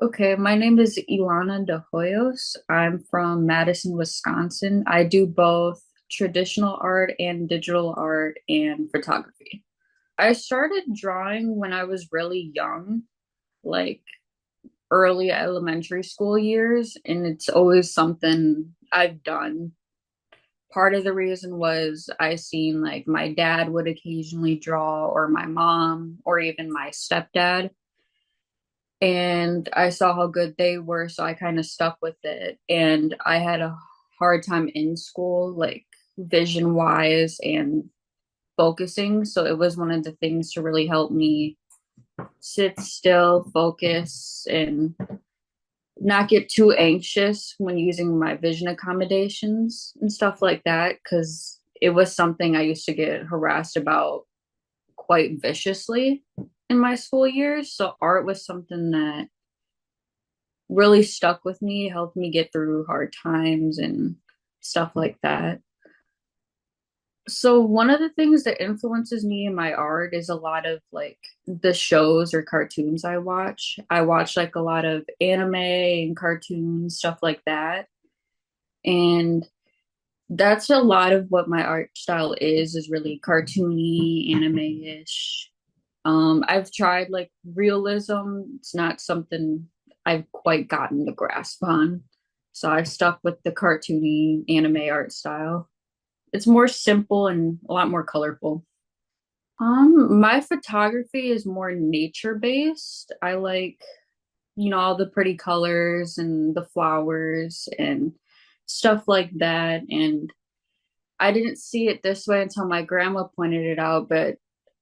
Okay, my name is Illana Dehoyos. I'm from Madison, Wisconsin. I do both traditional art and digital art and photography. I started drawing when I was really young, like early elementary school years, and it's always something I've done. Part of the reason was I seen like my dad would occasionally draw, or my mom, or even my stepdad, and I saw how good they were, so I kind of stuck with it. And I had a hard time in school, like vision wise and focusing. So it was one of the things to really help me sit still, focus, and not get too anxious when using my vision accommodations and stuff like that. Cause it was something I used to get harassed about quite viciously in my school years. So art was something that really stuck with me, helped me get through hard times and stuff like that. So one of the things that influences me in my art is a lot of like the shows or cartoons I watch. I watch like a lot of anime and cartoons, stuff like that. And that's a lot of what my art style is really cartoony, anime-ish. I've tried like realism. It's not something I've quite gotten the grasp on. So I've stuck with the cartoony anime art style. It's more simple and a lot more colorful. My photography is more nature based. I like, all the pretty colors and the flowers and stuff like that. And I didn't see it this way until my grandma pointed it out, but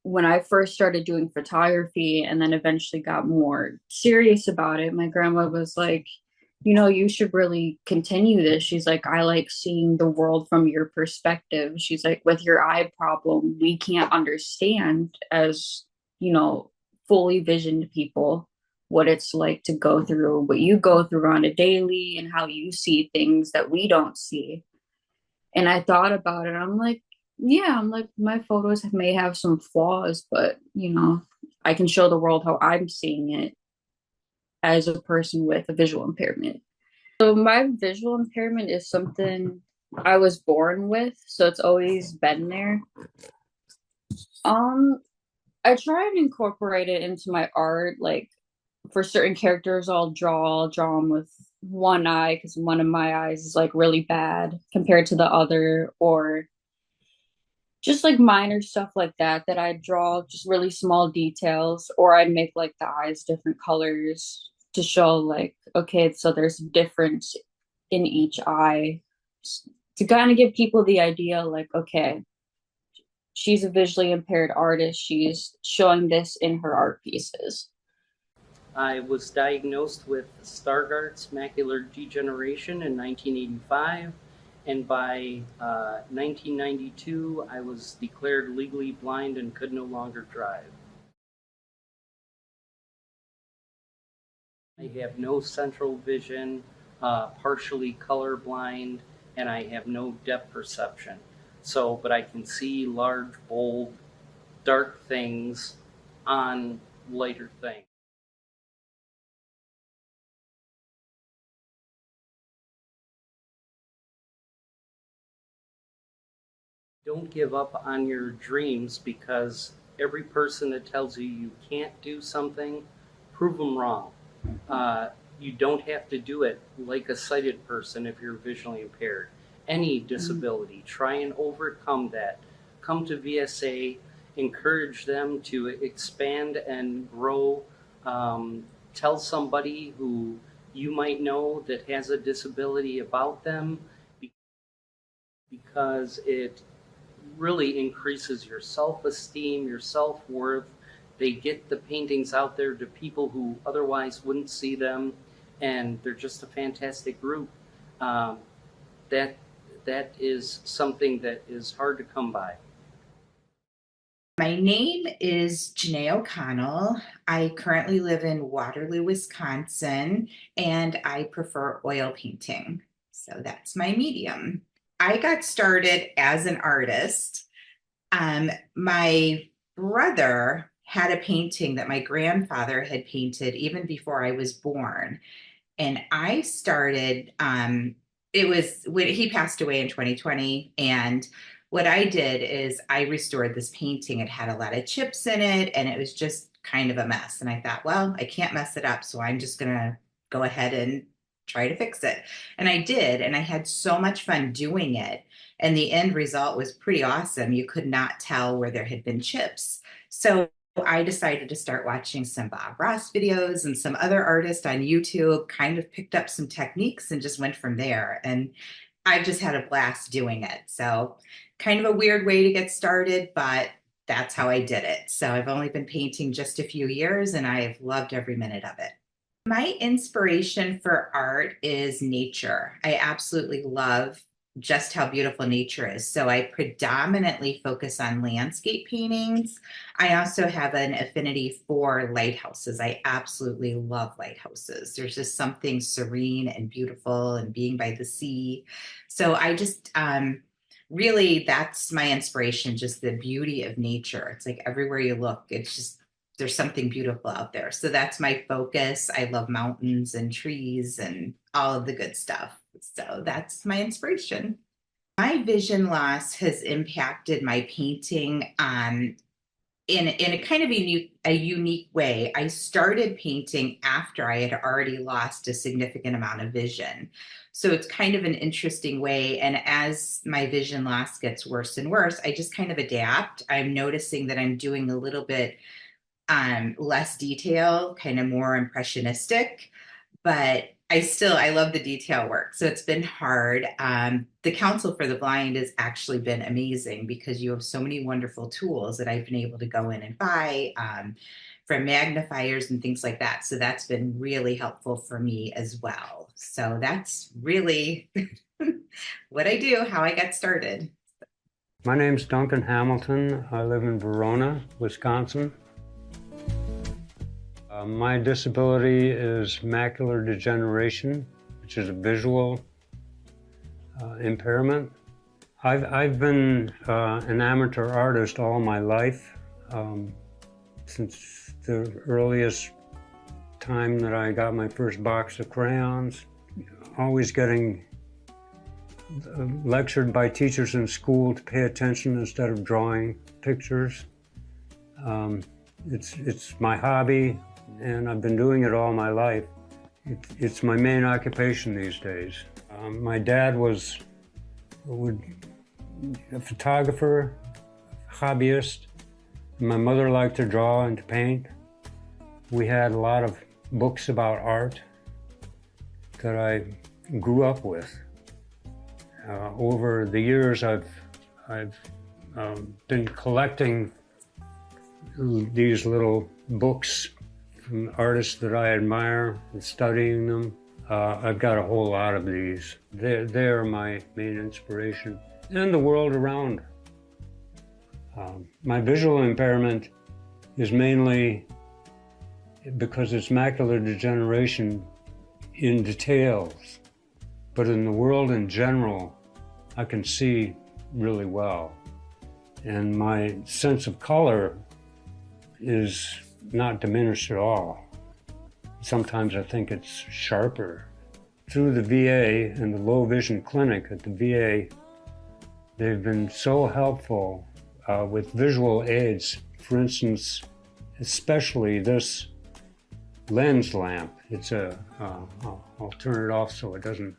when I first started doing photography and then eventually got more serious about it, my grandma was like, you should really continue this. She's like, I like seeing the world from your perspective. She's like, with your eye problem, we can't understand as, you know, fully visioned people what it's like to go through what you go through on a daily and how you see things that we don't see. And I thought about it. I'm like, my photos may have some flaws, but I can show the world how I'm seeing it as a person with a visual impairment. So my visual impairment is something I was born with, so it's always been there. Um, I try and incorporate it into my art. Like for certain characters, I'll draw them with one eye because one of my eyes is like really bad compared to the other, or just like minor stuff like that I draw, just really small details, or I'd make like the eyes different colors to show like, okay, so there's a difference in each eye to kind of give people the idea like, okay, she's a visually impaired artist. She's showing this in her art pieces. I was diagnosed with Stargardt's macular degeneration in 1985, and by 1992, I was declared legally blind and could no longer drive. I have no central vision, partially colorblind, and I have no depth perception. So, but I can see large, bold, dark things on lighter things. Don't give up on your dreams, because every person that tells you you can't do something, prove them wrong. You don't have to do it like a sighted person if you're visually impaired. Any disability, try and overcome that. Come to VSA, encourage them to expand and grow. Tell somebody who you might know that has a disability about them, because it really increases your self-esteem, your self-worth. They get the paintings out there to people who otherwise wouldn't see them, and they're just a fantastic group. Um, that that is something that is hard to come by. My name is Janae O'Connell. I currently live in Waterloo, Wisconsin, and I prefer oil painting. So that's my medium. I got started as an artist. My brother had a painting that my grandfather had painted even before I was born. And I started, it was when he passed away in 2020. And what I did is I restored this painting. It had a lot of chips in it and it was just kind of a mess. And I thought, well, I can't mess it up. So I'm just going to go ahead and try to fix it. And I did. And I had so much fun doing it. And the end result was pretty awesome. You could not tell where there had been chips. So I decided to start watching some Bob Ross videos and some other artists on YouTube, kind of picked up some techniques and just went from there. And I've just had a blast doing it. So kind of a weird way to get started, but that's how I did it. So I've only been painting just a few years and I've loved every minute of it. My inspiration for art is nature. I absolutely love just how beautiful nature is. So I predominantly focus on landscape paintings. I also have an affinity for lighthouses. I absolutely love lighthouses. There's just something serene and beautiful and being by the sea. So I just really, that's my inspiration, just the beauty of nature. It's like everywhere you look, it's just there's something beautiful out there. So that's my focus. I love mountains and trees and all of the good stuff. So that's my inspiration. My vision loss has impacted my painting in a kind of a unique way. I started painting after I had already lost a significant amount of vision. So it's kind of an interesting way. And as my vision loss gets worse and worse, I just kind of adapt. I'm noticing that I'm doing a little bit less detail, kind of more impressionistic, but I love the detail work. So it's been hard. The Council for the Blind has actually been amazing because you have so many wonderful tools that I've been able to go in and buy from magnifiers and things like that. So that's been really helpful for me as well. So that's really what I do, how I got started. My name's Duncan Hamilton. I live in Verona, Wisconsin. My disability is macular degeneration, which is a visual impairment. I've been an amateur artist all my life, since the earliest time that I got my first box of crayons. Always getting lectured by teachers in school to pay attention instead of drawing pictures. It's my hobby, and I've been doing it all my life. It's my main occupation these days. My dad was a photographer, hobbyist. My mother liked to draw and to paint. We had a lot of books about art that I grew up with. Over the years, I've been collecting these little books from artists that I admire and studying them. I've got a whole lot of these. They're my main inspiration, and the world around. My visual impairment is mainly because it's macular degeneration in details, but in the world in general, I can see really well. And my sense of color is not diminished at all. Sometimes I think it's sharper. Through the VA and the low vision clinic at the VA, they've been so helpful with visual aids. For instance, especially this lens lamp. I'll turn it off so it doesn't,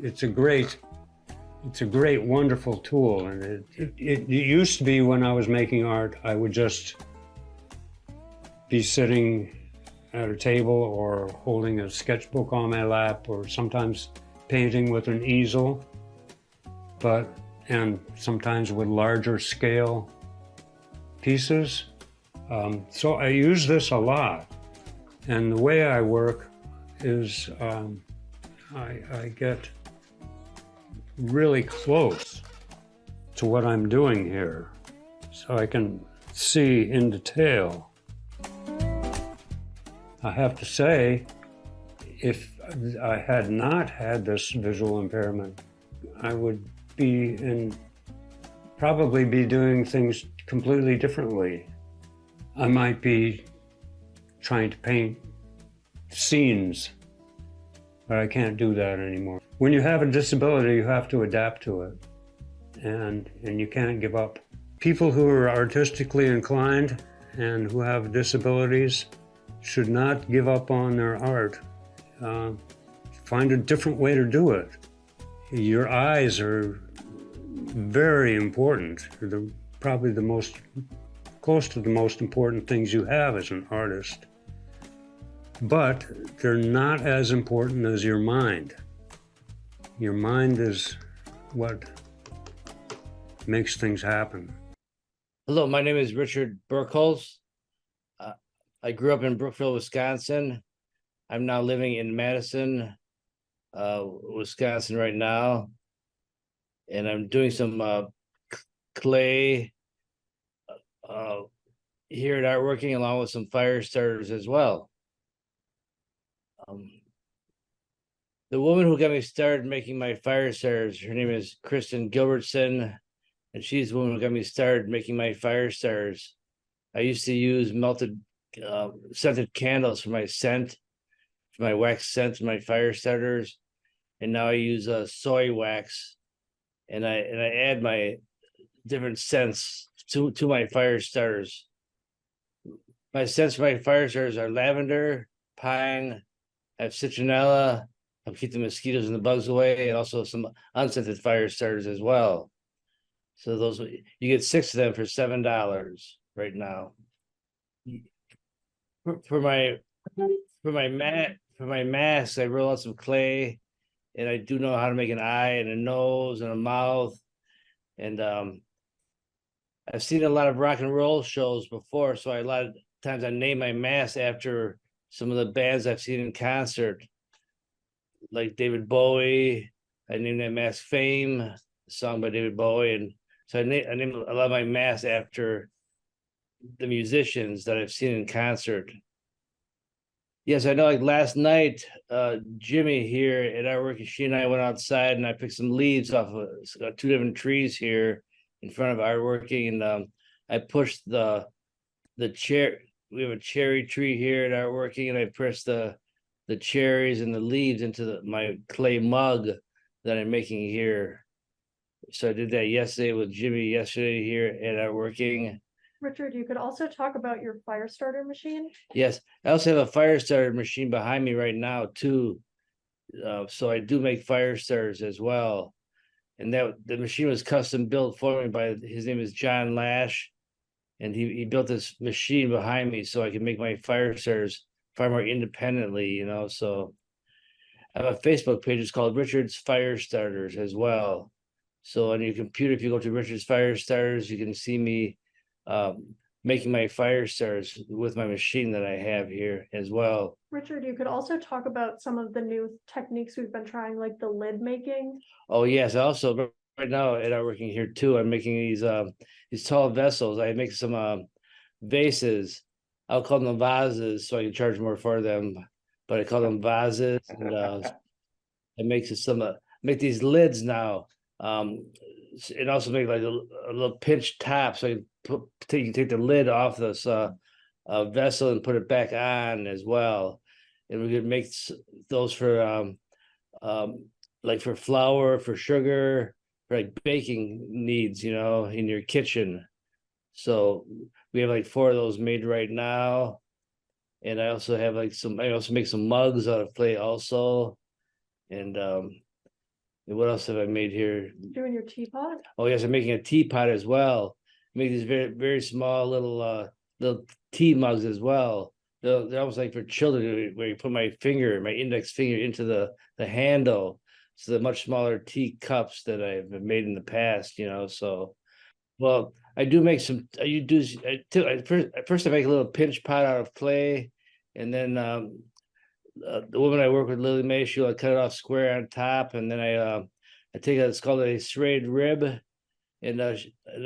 it's a great, wonderful tool. And it used to be when I was making art, I would just be sitting at a table or holding a sketchbook on my lap, or sometimes painting with an easel, and sometimes with larger scale pieces. So I use this a lot. And the way I work is I get really close to what I'm doing here, so I can see in detail. I have to say, if I had not had this visual impairment, I would probably be doing things completely differently. I might be trying to paint scenes, but I can't do that anymore. When you have a disability, you have to adapt to it, and you can't give up. People who are artistically inclined and who have disabilities should not give up on their art. Find a different way to do it. Your eyes are very important. They're probably close to the most important things you have as an artist. But they're not as important as your mind. Your mind is what makes things happen. Hello, my name is Richard Berkholtz. I grew up in Brookville, Wisconsin. I'm now living in Madison, Wisconsin right now. And I'm doing some clay here at Artworking, along with some fire starters as well. The woman who got me started making my fire starters, her name is Kristen Gilbertson, and she's the woman who got me started making my fire starters. I used to use melted scented candles for my scent, for my wax scent and my fire starters, and now I use soy wax, and I add my different scents to my fire starters. My scents for my fire starters are lavender, pine, I have citronella. I'll keep the mosquitoes and the bugs away, and also some unscented fire starters as well. So those, you get 6 of them for $7 right now. For my mask, I roll out some clay, and I do know how to make an eye and a nose and a mouth. And I've seen a lot of rock and roll shows before, so a lot of times I name my mask after some of the bands I've seen in concert, like David Bowie. I named that mask Fame, a song by David Bowie. And so I named a lot of my masks after the musicians that I've seen in concert. Yes, I know, like last night, Jimmy here at Artwork, she and I went outside and I picked some leaves off of 2 different trees here in front of Artworking, and I pushed the chair. We have a cherry tree here at Artworking, and I pressed the cherries and the leaves into my clay mug that I'm making here. So I did that yesterday with Jimmy yesterday here at Artworking. Richard, you could also talk about your fire starter machine. Yes, I also have a fire starter machine behind me right now too. So I do make fire starters as well. And that the machine was custom built for me by, his name is John Lash. And he built this machine behind me so I can make my fire starters far more independently, you know. So I have a Facebook page, it's called Richard's Fire Starters as well. So on your computer, if you go to Richard's Fire Starters, you can see me making my fire starters with my machine that I have here as well. Richard, you could also talk about some of the new techniques we've been trying, like the lid making. Oh yes, also right now at Artworking here too, I'm making these tall vessels. I make some vases. I'll call them vases so I can charge more for them, but I call them vases. And I make these lids now, and also make like a little pinch top, so you can take the lid off this vessel and put it back on as well. And we could make those for like for flour, for sugar, for like baking needs, you know, in your kitchen. So we have like 4 of those made right now. And I also have like I also make some mugs out of clay also. And what else have I made here? Doing your teapot? Oh yes, I'm making a teapot as well. Make these very, very small little tea mugs as well. They're almost like for children, where you put my index finger into the handle. So the much smaller tea cups that I've made in the past, you know. So, well, I do make some. First I make a little pinch pot out of clay, and then the woman I work with, Lily Mae, she'll cut it off square on top, and then I take it's called a serrated rib, and I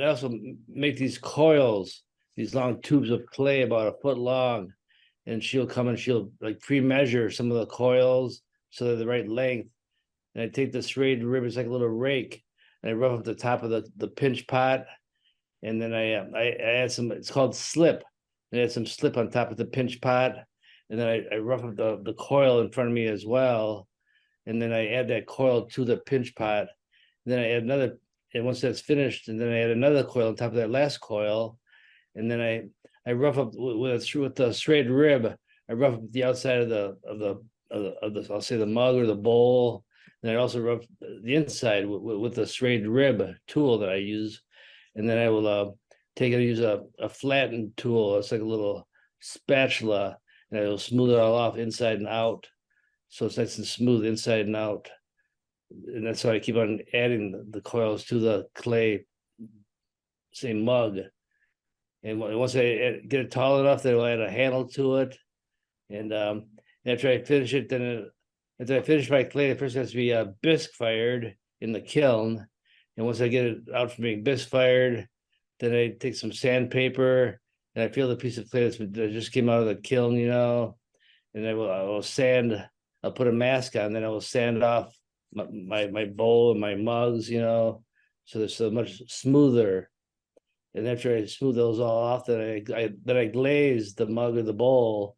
also make these coils, these long tubes of clay about 1 foot long, and she'll come and she'll like pre-measure some of the coils so they're the right length, and I take the serrated rib, it's like a little rake, and I rub up the top of the pinch pot, and then I add some. It's called slip. I add some slip on top of the pinch pot, and then I rough up the coil in front of me as well, and then I add that coil to the pinch pot. Then I add another, and once that's finished, and then I add another coil on top of that last coil, and then I rough up with the serrated rib. I rough up the outside of the I'll say the mug or the bowl. And I also rough the inside with the serrated rib tool that I use. And then I will use a flattened tool. It's like a little spatula, and I will smooth it all off inside and out. So it's nice and smooth inside and out. And that's why I keep on adding the coils to the clay, say mug. And once I get it tall enough, then I'll add a handle to it. And after I finish it, after I finish my clay, it first has to be bisque fired in the kiln. And once I get it out from being bisque fired, then I take some sandpaper and I feel the piece of clay that just came out of the kiln, and I will sand. I'll put a mask on, then I will sand off my bowl and my mugs, so they're so much smoother. And after I smooth those all off, then I glaze the mug or the bowl,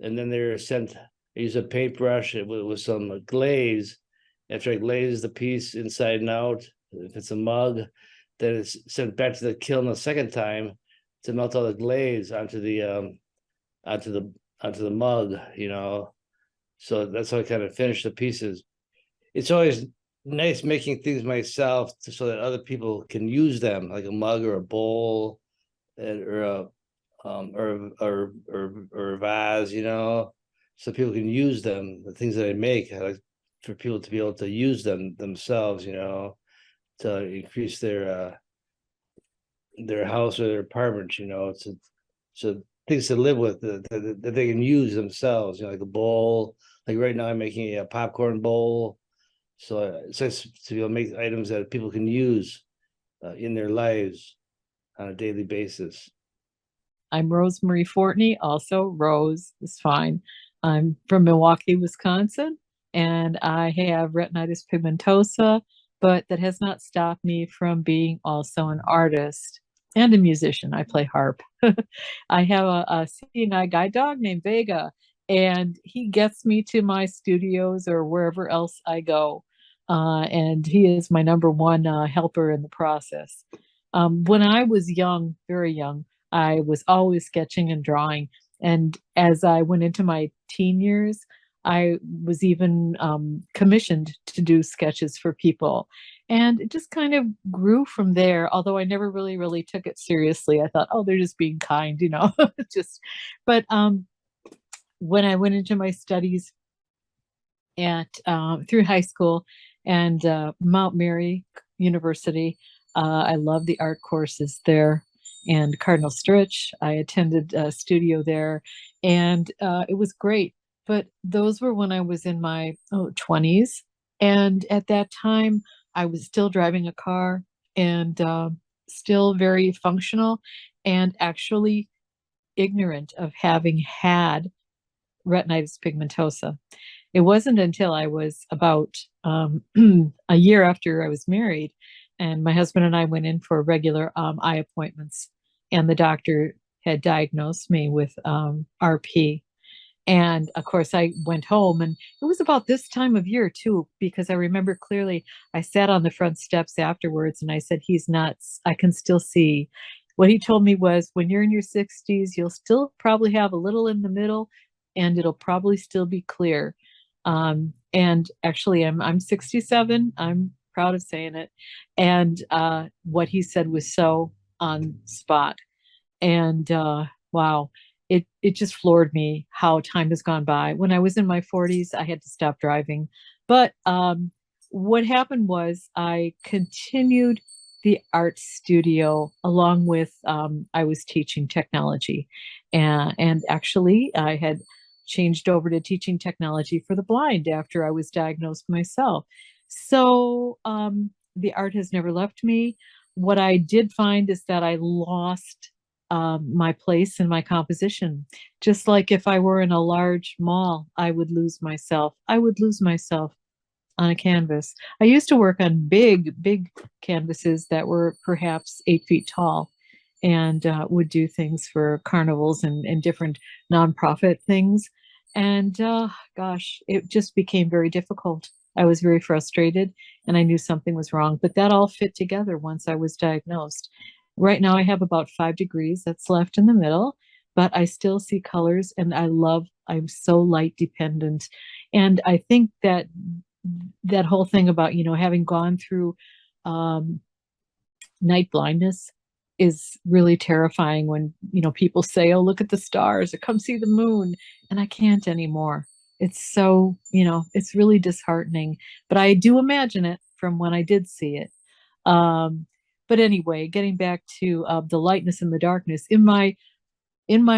and then they're sent. I use a paintbrush with some glaze. After I glaze the piece inside and out, if it's a mug, then it's sent back to the kiln a second time to melt all the glaze onto the mug, So that's how I kind of finish the pieces. It's always nice making things myself so that other people can use them, like a mug or a bowl, or a vase, so people can use them. The things that I make, I like for people to be able to use them themselves, to increase their house or their apartment, so things to live with that they can use themselves, like a bowl. Like right now, I'm making a popcorn bowl. So it's nice to be able to make items that people can use in their lives on a daily basis. I'm Rosemary Fortney, also Rose is fine. I'm from Milwaukee, Wisconsin, and I have retinitis pigmentosa, but that has not stopped me from being also an artist and a musician. I play harp. I have a seeing eye guide dog named Vega, and he gets me to my studios or wherever else I go. And he is my number one helper in the process. When I was young, very young, I was always sketching and drawing. And as I went into my teen years, I was even commissioned to do sketches for people. And it just kind of grew from there, although I never really took it seriously. I thought, oh, they're just being kind, But when I went into my studies through high school and Mount Mary University, I love the art courses there. And Cardinal Stritch, I attended a studio there, and it was great. But those were when I was in my 20s. And at that time, I was still driving a car and still very functional and actually ignorant of having had retinitis pigmentosa. It wasn't until I was about a year after I was married, and my husband and I went in for regular eye appointments, and the doctor had diagnosed me with RP. And of course, I went home, and it was about this time of year too, because I remember clearly I sat on the front steps afterwards and I said, he's nuts. I can still see. What he told me was, when you're in your 60s, you'll still probably have a little in the middle, and it'll probably still be clear. And actually, I'm 67. I'm proud of saying it. And what he said was so on spot. And wow, it just floored me how time has gone by. When I was in my 40s, I had to stop driving. But what happened was I continued the art studio along with I was teaching technology. And actually, I had changed over to teaching technology for the blind after I was diagnosed myself. So the art has never left me. What I did find is that I lost my place in my composition. Just like if I were in a large mall, I would lose myself. I would lose myself on a canvas. I used to work on big canvases that were perhaps 8 feet tall. and would do things for carnivals and different nonprofit things. And gosh, it just became very difficult. I was very frustrated and I knew something was wrong, but that all fit together once I was diagnosed. Right now, I have about 5 degrees that's left in the middle, but I still see colors and I'm so light dependent. And I think that that whole thing about, having gone through um, night blindness is really terrifying when, people say, oh, look at the stars or come see the moon. And I can't anymore. It's so, it's really disheartening, but I do imagine it from when I did see it. But anyway, getting back to the lightness and the darkness in my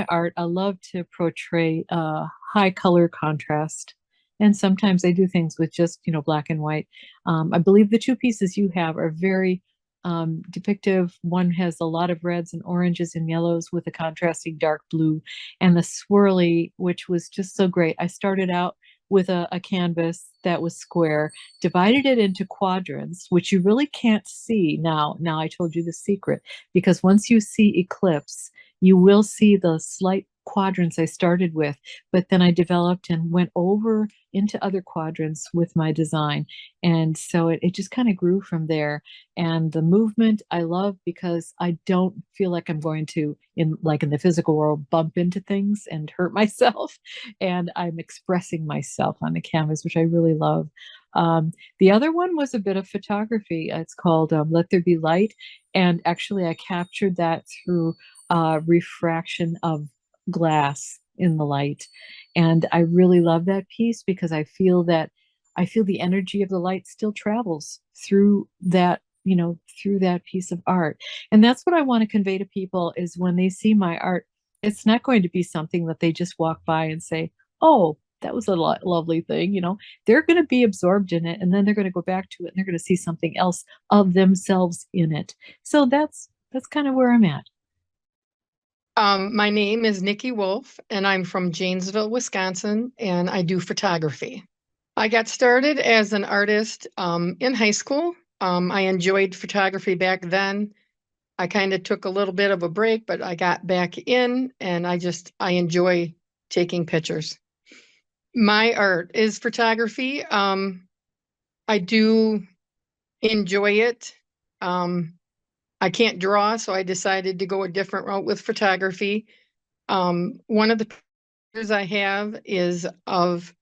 art, I love to portray high color contrast. And sometimes I do things with just, black and white. I believe the two pieces you have are very depictive. One has a lot of reds and oranges and yellows with a contrasting dark blue, and the swirly, which was just so great. I started out with a canvas that was square, divided it into quadrants, which you really can't see now. Now I told you the secret, because once you see eclipse, you will see the slight quadrants I started with, but then I developed and went over into other quadrants with my design. And so it just kind of grew from there. And the movement I love because I don't feel like I'm going to, in the physical world, bump into things and hurt myself. And I'm expressing myself on the canvas, which I really love. The other one was a bit of photography. It's called Let There Be Light. And actually, I captured that through refraction of glass in the light. And I really love that piece because I feel the energy of the light still travels through that, through that piece of art. And that's what I want to convey to people is when they see my art, it's not going to be something that they just walk by and say, oh, that was a lovely thing. They're going to be absorbed in it, and then they're going to go back to it and they're going to see something else of themselves in it. So that's kind of where I'm at. My name is Nikki Wolf, and I'm from Janesville, Wisconsin, and I do photography. I got started as an artist in high school. I enjoyed photography back then. I kind of took a little bit of a break, but I got back in, and I enjoy taking pictures. My art is photography. I do enjoy it. I can't draw, so I decided to go a different route with photography. One of the pictures I have is of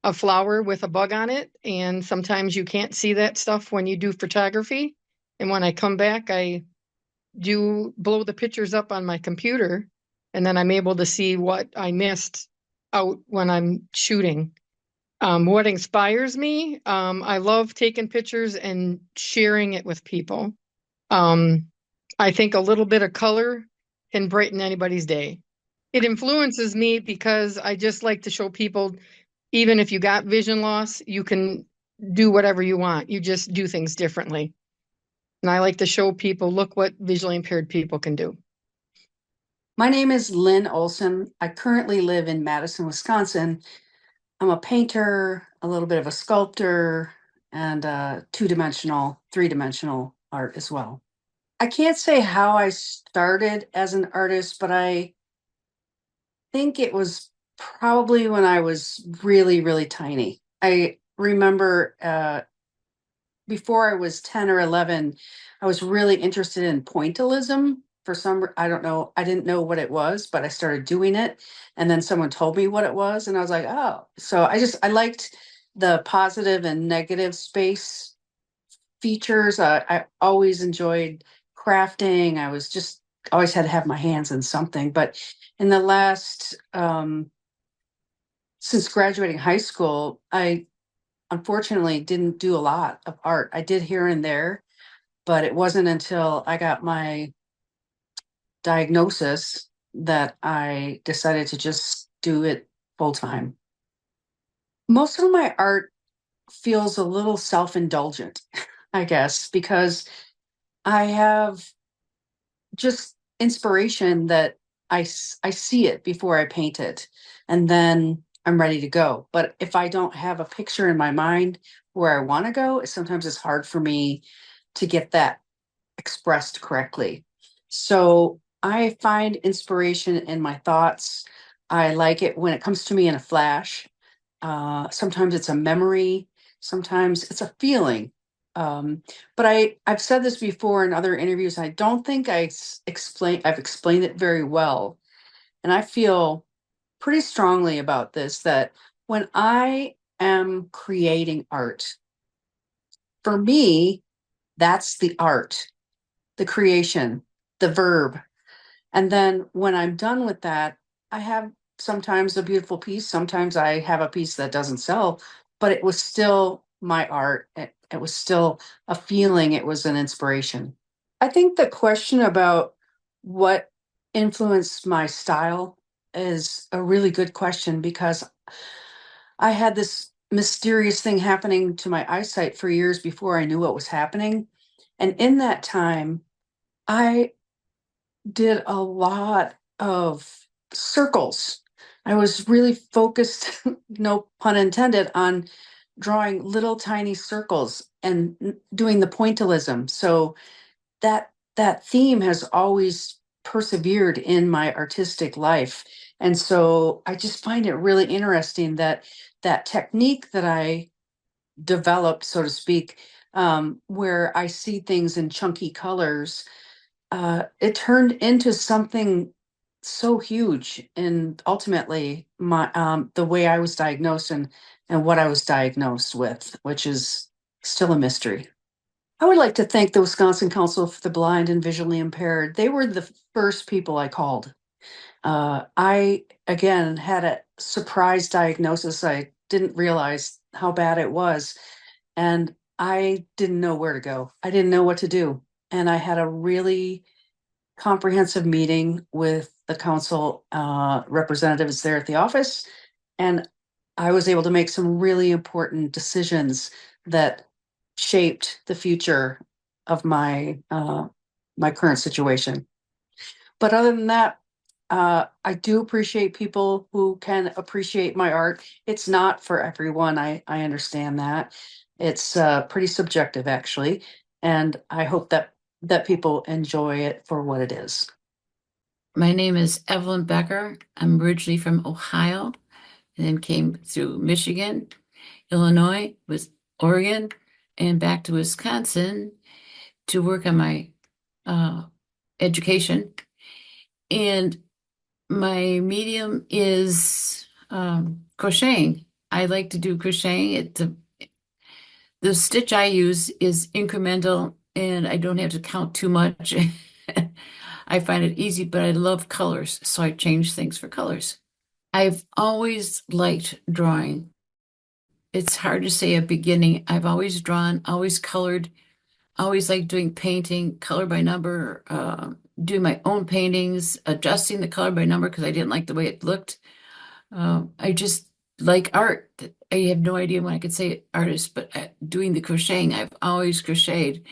a flower with a bug on it, and sometimes you can't see that stuff when you do photography. And when I come back, I do blow the pictures up on my computer, and then I'm able to see what I missed out when I'm shooting. What inspires me, I love taking pictures and sharing it with people. I think a little bit of color can brighten anybody's day. It influences me because I just like to show people, even if you got vision loss, you can do whatever you want. You just do things differently. And I like to show people, look what visually impaired people can do. My name is Lynn Olson. I currently live in Madison, Wisconsin. I'm a painter, a little bit of a sculptor, and two-dimensional, three-dimensional art as well. I can't say how I started as an artist, but I think it was probably when I was really, really tiny. I remember before I was 10 or 11, I was really interested in pointillism. I don't know, I didn't know what it was, but I started doing it. And then someone told me what it was, and I was like, oh. So I liked the positive and negative space features. I always enjoyed crafting. I was just always had to have my hands in something. But in the last, since graduating high school, I unfortunately didn't do a lot of art. I did here and there, but it wasn't until I got my diagnosis that I decided to just do it full time. Most of my art feels a little self-indulgent, I guess, because I have just inspiration that I see it before I paint it, and then I'm ready to go. But if I don't have a picture in my mind where I want to go, sometimes it's hard for me to get that expressed correctly. So I find inspiration in my thoughts. I like it when it comes to me in a flash. Sometimes it's a memory, sometimes it's a feeling. But I've said this before in other interviews. I don't think I've explained it very well. And I feel pretty strongly about this, that when I am creating art, for me, that's the art, the creation, the verb. And then when I'm done with that, I have sometimes a beautiful piece. Sometimes I have a piece that doesn't sell, but it was still my art. It was still a feeling. It was an inspiration. I think the question about what influenced my style is a really good question, because I had this mysterious thing happening to my eyesight for years before I knew what was happening. And in that time, I did a lot of circles. I was really focused, no pun intended, on drawing little tiny circles and doing the pointillism. So that theme has always persevered in my artistic life. And so I just find it really interesting that that technique that I developed, so to speak, where I see things in chunky colors, it turned into something so huge. And ultimately, my the way I was diagnosed and what I was diagnosed with, which is still a mystery. I would like to thank the Wisconsin Council for the Blind and Visually Impaired. They were the first people I called. I, again, had a surprise diagnosis. I didn't realize how bad it was. And I didn't know where to go. I didn't know what to do. And I had a really comprehensive meeting with the council representatives there at the office. And I was able to make some really important decisions that shaped the future of my current situation. But other than that, I do appreciate people who can appreciate my art. It's not for everyone. I understand that. It's pretty subjective, actually, and I hope that people enjoy it for what it is. My name is Evelyn Becker. I'm originally from Ohio and then came through Michigan, Illinois, with Oregon, and back to Wisconsin to work on my education. And my medium is crocheting. I like to do crocheting. The stitch I use is incremental and I don't have to count too much. I find it easy, but I love colors, so I change things for colors. I've always liked drawing. It's hard to say a beginning. I've always drawn, always colored, always liked doing painting, color by number, doing my own paintings, adjusting the color by number because I didn't like the way it looked. I just like art. I have no idea when I could say artist, but doing the crocheting, I've always crocheted.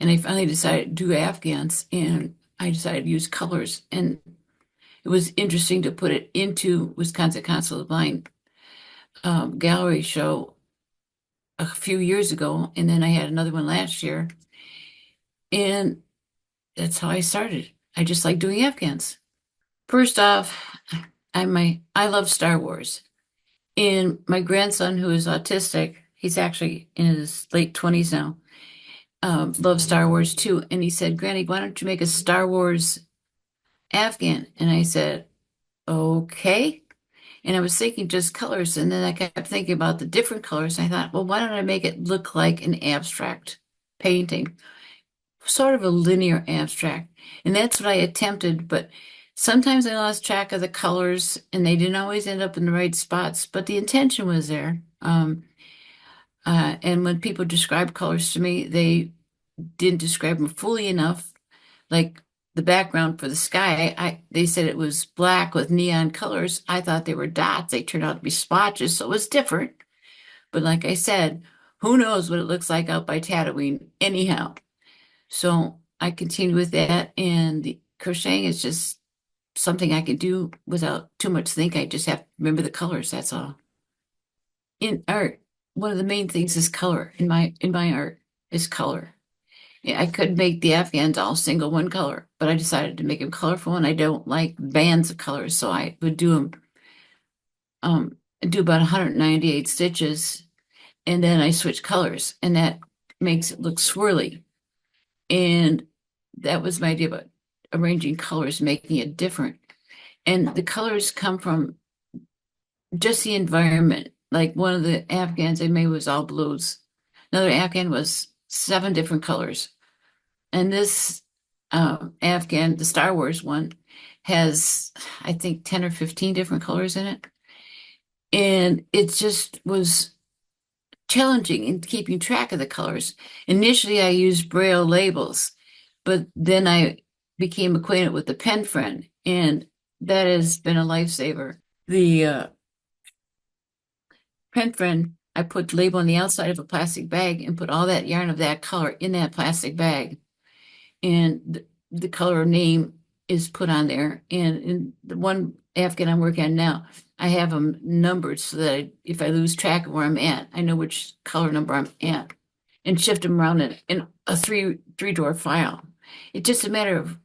And I finally decided to do Afghans, and I decided to use colors. And it was interesting to put it into Wisconsin Council of the Blind gallery show a few years ago, and then I had another one last year. And that's how I started. I just like doing Afghans. First off, I love Star Wars. And my grandson, who is autistic, he's actually in his late 20s now, loves Star Wars too. And he said, Granny, why don't you make a Star Wars Afghan? And I said, okay. And I was thinking just colors. And then I kept thinking about the different colors. I thought, well, why don't I make it look like an abstract painting? Sort of a linear abstract. And that's what I attempted. But sometimes I lost track of the colors and they didn't always end up in the right spots. But the intention was there. And when people describe colors to me, they didn't describe them fully enough. Like the background for the sky, they said it was black with neon colors. I thought they were dots. They turned out to be splotches, so it was different. But like I said, who knows what it looks like out by Tatooine anyhow. So I continue with that, and the crocheting is just something I can do without too much think. I just have to remember the colors, that's all. In art, one of the main things is color. In my art is color. Yeah, I could make the Afghans all single one color, but I decided to make them colorful, and I don't like bands of colors, so I would do them do about 198 stitches, and then I switch colors, and that makes it look swirly. And that was my idea about arranging colors, making it different. And the colors come from just the environment. Like one of the Afghans I made was all blues. Another Afghan was 7 different colors. And this Afghan, the Star Wars one, has, I think, 10 or 15 different colors in it. And it just was challenging in keeping track of the colors. Initially, I used Braille labels, but then I became acquainted with the pen friend, and that has been a lifesaver. The pen friend, I put the label on the outside of a plastic bag and put all that yarn of that color in that plastic bag. And the color name is put on there. And in the one Afghan I'm working on now, I have them numbered so that if I lose track of where I'm at, I know which color number I'm at, and shift them around in a three drawer file. It's just a matter of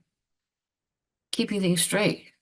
keeping things straight.